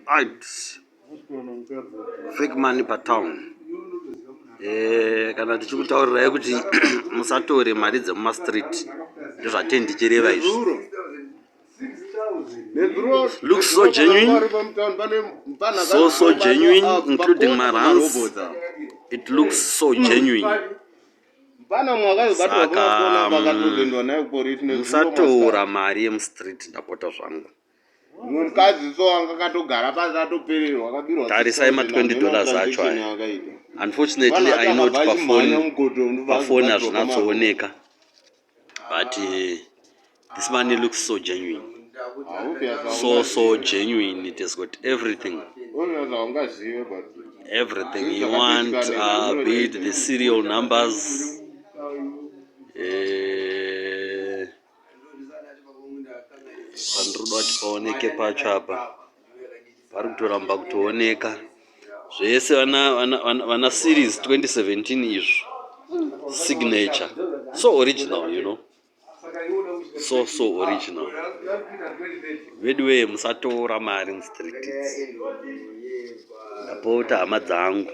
Right. Fake money per town. Kana tichikutaurirai kuti musatore mari dzemumastreet ndozvatendichireva izvi. Looks so genuine, so genuine, including my runs. It looks so genuine. Saka musatora mari yemustreet ndapota zvangu. Tarisai $20 acho aya. Unfortunately, I know phone hazvinatsooneka, but this money looks so genuine. So genuine. It has got everything. Everything you want, be it the serial numbers, pandirudati paoneke pacho apa pari kutoramba kutooneka zvese vana series 2017 izvo signature, so original, you know, so original. Wedwe musatora mari mustreet ndapota hama dzangu.